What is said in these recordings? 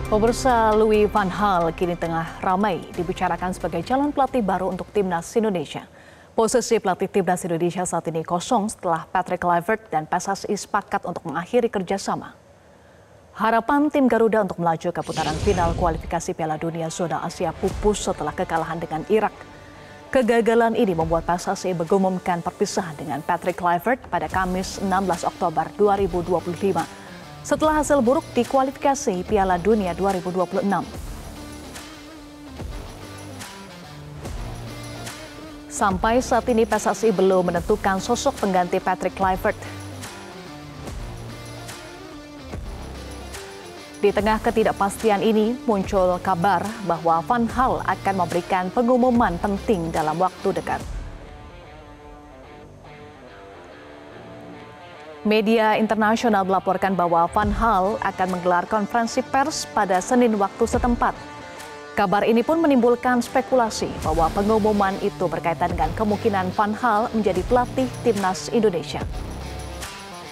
Pemirsa, Louis van Gaal kini tengah ramai dibicarakan sebagai calon pelatih baru untuk timnas Indonesia. Posisi pelatih timnas Indonesia saat ini kosong setelah Patrick Kluivert dan PSSI sepakat untuk mengakhiri kerjasama. Harapan tim Garuda untuk melaju ke putaran final kualifikasi Piala Dunia Zona Asia pupus setelah kekalahan dengan Irak. Kegagalan ini membuat PSSI mengumumkan perpisahan dengan Patrick Kluivert pada Kamis 16 Oktober 2025. Setelah hasil buruk di kualifikasi Piala Dunia 2026. Sampai saat ini PSSI belum menentukan sosok pengganti Patrick Kluivert. Di tengah ketidakpastian ini muncul kabar bahwa Van Gaal akan memberikan pengumuman penting dalam waktu dekat. Media internasional melaporkan bahwa Van Gaal akan menggelar konferensi pers pada Senin waktu setempat. Kabar ini pun menimbulkan spekulasi bahwa pengumuman itu berkaitan dengan kemungkinan Van Gaal menjadi pelatih timnas Indonesia.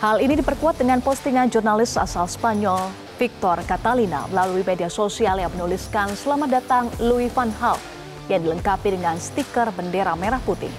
Hal ini diperkuat dengan postingan jurnalis asal Spanyol Victor Catalina melalui media sosial yang menuliskan "Selamat datang Louis van Gaal" yang dilengkapi dengan stiker bendera merah putih.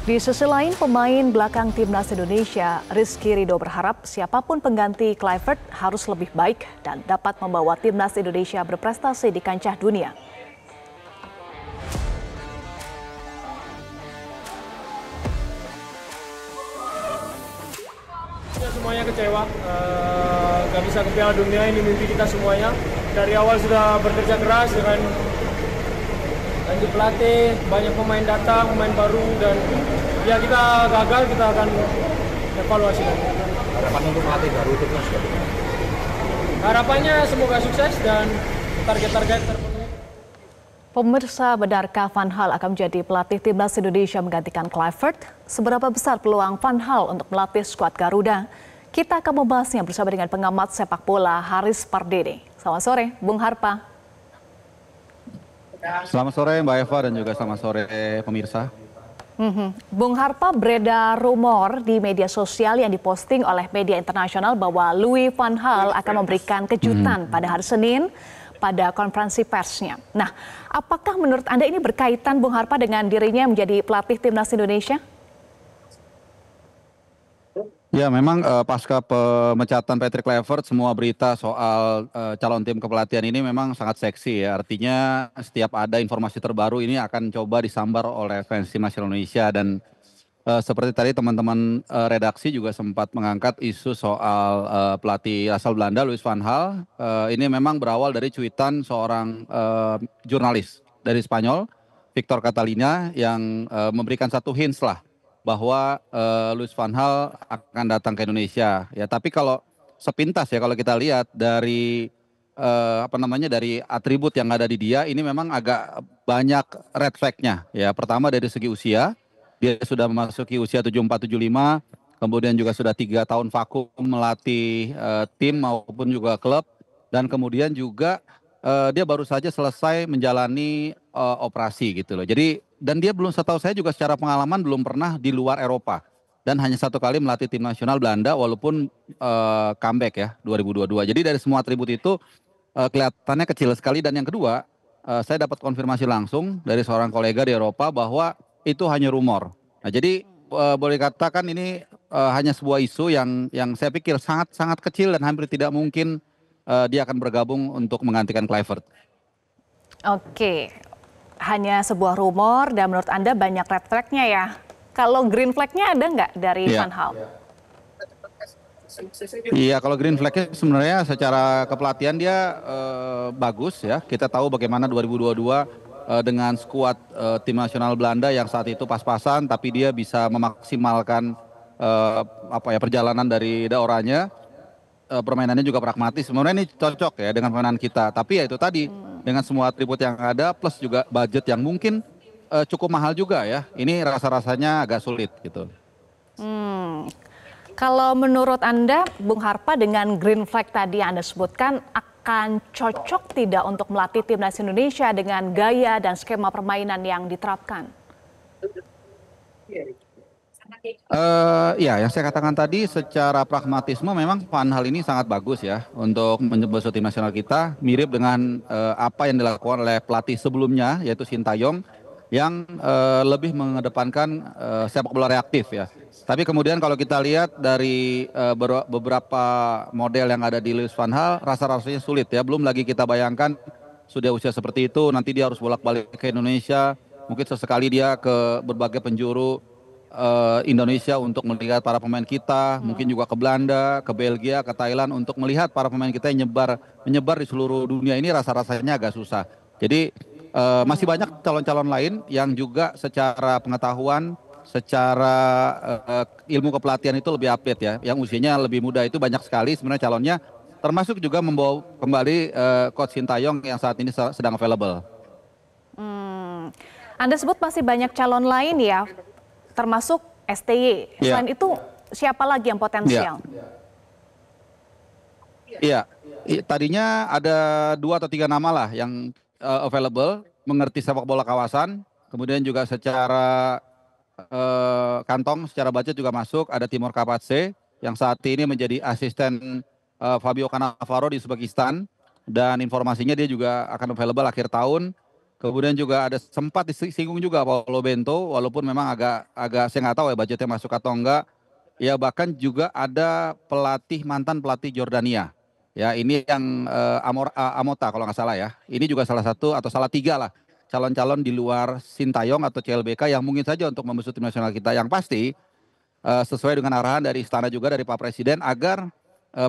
Di sisi lain, pemain belakang timnas Indonesia, Rizky Ridho berharap siapapun pengganti Kluivert harus lebih baik dan dapat membawa timnas Indonesia berprestasi di kancah dunia. Semuanya kecewa, nggak bisa ke Piala Dunia, ini mimpi kita semuanya. Dari awal sudah bekerja keras dengan lanjut pelatih, banyak pemain datang, pemain baru, dan ya kita gagal, kita akan evaluasi lagi. Harapan untuk pelatih baru itu seperti apa? Harapannya semoga sukses dan target-target terpenuhi. Pemirsa, benarkah Van Gaal akan menjadi pelatih timnas Indonesia menggantikan Kluivert? Seberapa besar peluang Van Gaal untuk melatih skuad Garuda? Kita akan membahasnya bersama dengan pengamat sepak bola Haris Pardede. Selamat sore, Bung Harpa. Selamat sore Mbak Eva dan juga selamat sore pemirsa. Bung Harpa, beredar rumor di media sosial yang diposting oleh media internasional bahwa Louis van Gaal akan memberikan kejutan pada hari Senin pada konferensi persnya. Nah, apakah menurut Anda ini berkaitan Bung Harpa dengan dirinya menjadi pelatih timnas Indonesia? Ya, memang pasca pemecatan Patrick Kluivert, semua berita soal calon tim kepelatihan ini memang sangat seksi ya. Artinya setiap ada informasi terbaru ini akan coba disambar oleh fans timnas Indonesia. Dan seperti tadi teman-teman redaksi juga sempat mengangkat isu soal pelatih asal Belanda Louis van Gaal. Ini memang berawal dari cuitan seorang jurnalis dari Spanyol, Victor Catalina, yang memberikan satu hints lah bahwa Louis van Gaal akan datang ke Indonesia. Ya, tapi kalau sepintas ya, kalau kita lihat dari dari atribut yang ada di dia, ini memang agak banyak red flag-nya. Ya, pertama dari segi usia, dia sudah memasuki usia 74-75, kemudian juga sudah 3 tahun vakum melatih tim maupun juga klub, dan kemudian juga dia baru saja selesai menjalani operasi gitu loh. Jadi, dan dia belum, setahu saya juga secara pengalaman belum pernah di luar Eropa. Dan hanya 1 kali melatih tim nasional Belanda walaupun comeback ya 2022. Jadi dari semua atribut itu kelihatannya kecil sekali. Dan yang kedua, saya dapat konfirmasi langsung dari seorang kolega di Eropa bahwa itu hanya rumor. Nah, jadi boleh katakan ini hanya sebuah isu yang saya pikir sangat kecil dan hampir tidak mungkin dia akan bergabung untuk menggantikan Kluivert. Oke, hanya sebuah rumor dan menurut Anda banyak red flag-nya ya. Kalau green flag-nya ada nggak dari Van Gaal? Iya, kalau green flag-nya sebenarnya secara kepelatihan dia bagus ya. Kita tahu bagaimana 2022 dengan skuad tim nasional Belanda yang saat itu pas-pasan, tapi dia bisa memaksimalkan perjalanan dari daerahnya. Permainannya juga pragmatis. Sebenarnya ini cocok ya dengan permainan kita. Tapi ya itu tadi, dengan semua atribut yang ada plus juga budget yang mungkin cukup mahal juga ya. Ini rasa-rasanya agak sulit gitu. Kalau menurut Anda, Bung Harpa, dengan green flag tadi yang Anda sebutkan, akan cocok tidak untuk melatih timnas Indonesia dengan gaya dan skema permainan yang diterapkan? Ya, yang saya katakan tadi secara pragmatisme memang Van Hal ini sangat bagus ya untuk membesut tim nasional kita, mirip dengan apa yang dilakukan oleh pelatih sebelumnya yaitu Sintayong yang lebih mengedepankan sepak bola reaktif ya. Tapi kemudian kalau kita lihat dari beberapa model yang ada di Louis van Gaal, rasa-rasanya sulit ya. Belum lagi kita bayangkan sudah usia seperti itu, nanti dia harus bolak-balik ke Indonesia, mungkin sesekali dia ke berbagai penjuru Indonesia untuk melihat para pemain kita, mungkin juga ke Belanda, ke Belgia, ke Thailand untuk melihat para pemain kita yang menyebar di seluruh dunia ini rasa-rasanya agak susah. Jadi masih banyak calon-calon lain yang juga secara pengetahuan, secara ilmu kepelatihan itu lebih update ya. Yang usianya lebih muda itu banyak sekali sebenarnya calonnya, termasuk juga membawa kembali Coach Sintayong yang saat ini sedang available. Anda sebut masih banyak calon lain ya, termasuk STY. Selain itu siapa lagi yang potensial? Iya, tadinya ada 2 atau 3 nama lah yang available, mengerti sepak bola kawasan, kemudian juga secara kantong, secara budget juga masuk. Ada Timur Kapatse yang saat ini menjadi asisten Fabio Cannavaro di Uzbekistan, dan informasinya dia juga akan available akhir tahun. Kemudian juga ada sempat disinggung juga Paulo Bento, walaupun memang agak saya nggak tahu ya budgetnya masuk atau enggak. Ya bahkan juga ada mantan pelatih Jordania. Ya ini yang Amota kalau nggak salah ya. Ini juga salah satu atau salah 3 lah calon-calon di luar Sintayong atau CLBK yang mungkin saja untuk membesut tim nasional kita. Yang pasti sesuai dengan arahan dari istana juga dari Pak Presiden agar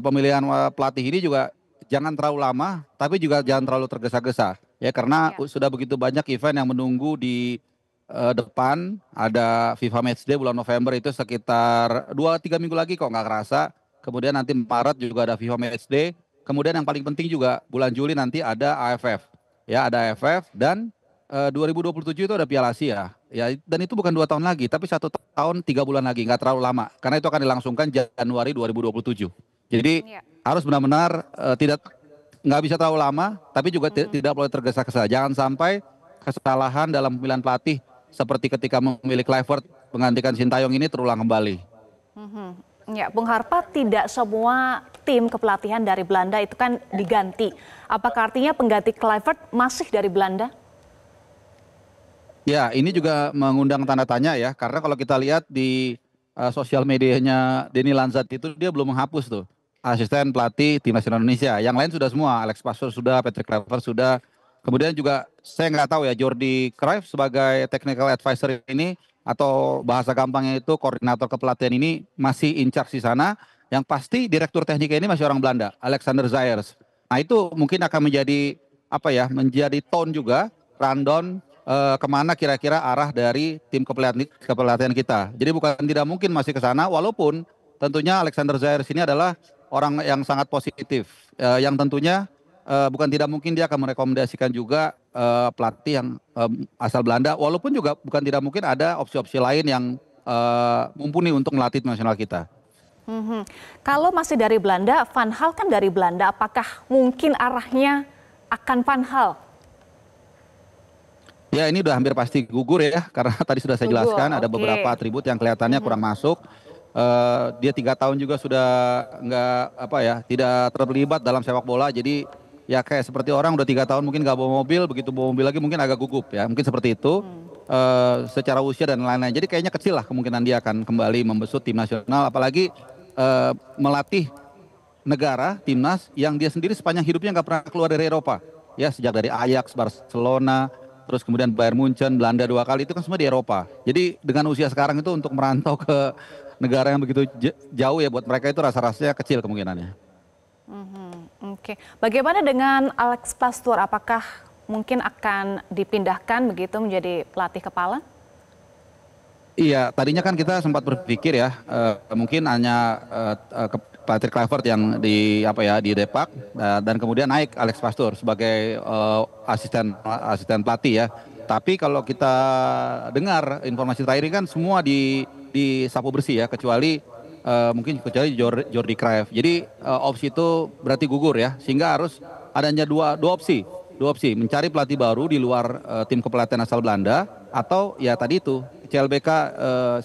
pemilihan pelatih ini juga jangan terlalu lama, tapi juga jangan terlalu tergesa-gesa. Ya karena sudah begitu banyak event yang menunggu di depan. Ada FIFA Matchday bulan November itu sekitar 2-3 minggu lagi kok nggak kerasa. Kemudian nanti Maret juga ada FIFA Matchday. Kemudian yang paling penting juga bulan Juli nanti ada AFF. Ya ada AFF dan 2027 itu ada Piala Asia. Ya dan itu bukan 2 tahun lagi, tapi 1 tahun 3 bulan lagi, nggak terlalu lama. Karena itu akan dilangsungkan Januari 2027. Jadi harus benar-benar nggak bisa terlalu lama, tapi juga tidak boleh tergesa-gesa. Jangan sampai kesalahan dalam pemilihan pelatih seperti ketika memilih Kluivert menggantikan Sintayong ini terulang kembali. Ya, Bung Harpa, tidak semua tim kepelatihan dari Belanda itu kan diganti. Apakah artinya pengganti Kluivert masih dari Belanda? Ya, ini juga mengundang tanda tanya ya, karena kalau kita lihat di sosial medianya Denny Lanzat itu dia belum menghapus tuh asisten pelatih tim nasional Indonesia. Yang lain sudah semua, Alex Pastor sudah, Patrick Kluivert sudah. Kemudian juga saya nggak tahu ya Jordi Cruyff sebagai technical advisor ini atau bahasa gampangnya itu koordinator kepelatihan ini masih in charge di sana. Yang pasti direktur tekniknya ini masih orang Belanda, Alexander Zayers. Nah itu mungkin akan menjadi menjadi tone juga rundown kemana kira-kira arah dari tim kepelatihan kita. Jadi bukan tidak mungkin masih ke sana, walaupun tentunya Alexander Zayers ini adalah orang yang sangat positif, yang tentunya bukan tidak mungkin dia akan merekomendasikan juga pelatih yang asal Belanda, walaupun juga bukan tidak mungkin ada opsi-opsi lain yang mumpuni untuk melatih tim nasional kita. Kalau masih dari Belanda, Van Gaal kan dari Belanda, apakah mungkin arahnya akan Van Gaal? Ya ini udah hampir pasti gugur ya, karena tadi sudah saya jelaskan ada beberapa atribut yang kelihatannya kurang masuk. Dia 3 tahun juga sudah tidak terlibat dalam sepak bola, jadi ya kayak seperti orang udah 3 tahun mungkin nggak bawa mobil, begitu bawa mobil lagi mungkin agak gugup ya, mungkin seperti itu secara usia dan lain-lain. Jadi kayaknya kecil lah kemungkinan dia akan kembali membesut tim nasional, apalagi melatih negara timnas yang dia sendiri sepanjang hidupnya nggak pernah keluar dari Eropa ya, sejak dari Ajax, Barcelona, terus kemudian Bayern Munchen, Belanda 2 kali, itu kan semua di Eropa. Jadi dengan usia sekarang itu untuk merantau ke negara yang begitu jauh ya, buat mereka itu rasa-rasanya kecil kemungkinannya. Oke. Bagaimana dengan Alex Pastor? Apakah mungkin akan dipindahkan begitu menjadi pelatih kepala? Iya, tadinya kan kita sempat berpikir ya, mungkin hanya Patrick Kluivert yang di Depak, dan kemudian naik Alex Pastor sebagai asisten pelatih ya. Tapi kalau kita dengar informasi terakhir kan semua di sapu bersih ya, kecuali Jordi Cruyff. Jadi opsi itu berarti gugur ya, sehingga harus adanya dua opsi, mencari pelatih baru di luar tim kepelatihan asal Belanda, atau ya tadi itu CLBK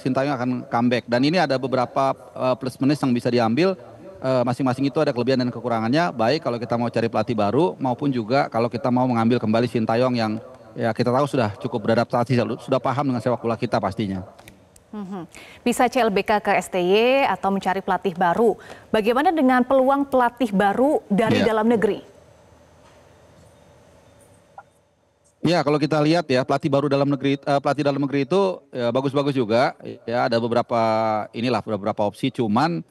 Sintayong akan comeback dan ini ada beberapa plus minus yang bisa diambil. Masing-masing itu ada kelebihan dan kekurangannya, baik kalau kita mau cari pelatih baru maupun juga kalau kita mau mengambil kembali Sintayong yang ya kita tahu sudah cukup beradaptasi, sudah paham dengan sepak bola kita pastinya. Bisa CLBK ke STY atau mencari pelatih baru. Bagaimana dengan peluang pelatih baru dari dalam negeri? Ya, kalau kita lihat ya pelatih baru dalam negeri, pelatih dalam negeri itu ya, bagus-bagus juga. Ya ada beberapa opsi. Cuman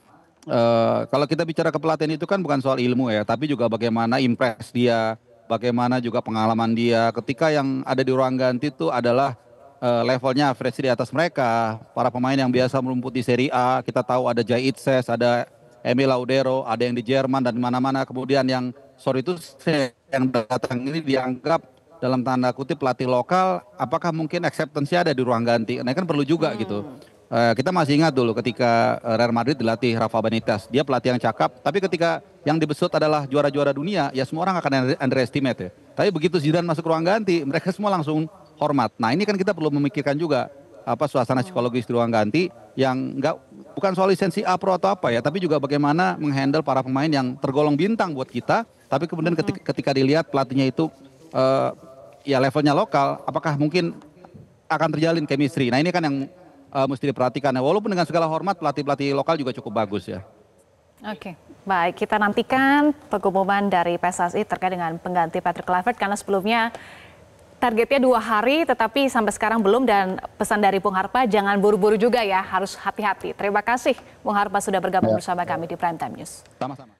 kalau kita bicara kepelatihan itu kan bukan soal ilmu ya, tapi juga bagaimana impress dia, bagaimana juga pengalaman dia. Ketika yang ada di ruang ganti itu adalah levelnya average di atas mereka. Para pemain yang biasa merumput di Serie A, kita tahu ada Jai Itses, ada Emil Laudero, ada yang di Jerman dan mana-mana. Kemudian yang sore itu yang datang ini dianggap dalam tanda kutip pelatih lokal, apakah mungkin acceptance-nya ada di ruang ganti? Nah kan perlu juga gitu. Kita masih ingat dulu ketika Real Madrid dilatih Rafa Benitez, dia pelatih yang cakap, tapi ketika yang dibesut adalah juara-juara dunia, ya semua orang akan underestimate ya. Tapi begitu Zidane masuk ruang ganti, mereka semua langsung hormat. Nah ini kan kita perlu memikirkan juga apa suasana psikologis di ruang ganti yang bukan soal lisensi A Pro atau apa ya, tapi juga bagaimana menghandle para pemain yang tergolong bintang buat kita, tapi kemudian ketika dilihat pelatihnya itu ya levelnya lokal, apakah mungkin akan terjalin chemistry. Nah ini kan yang mesti diperhatikan. Walaupun dengan segala hormat pelatih-pelatih lokal juga cukup bagus ya. Oke, baik kita nantikan pengumuman dari PSSI terkait dengan pengganti Patrick Kluivert karena sebelumnya targetnya 2 hari tetapi sampai sekarang belum dan pesan dari Bung Harpa jangan buru-buru juga ya, harus hati-hati. Terima kasih Bung Harpa sudah bergabung bersama kami di Prime Time News. Sama-sama.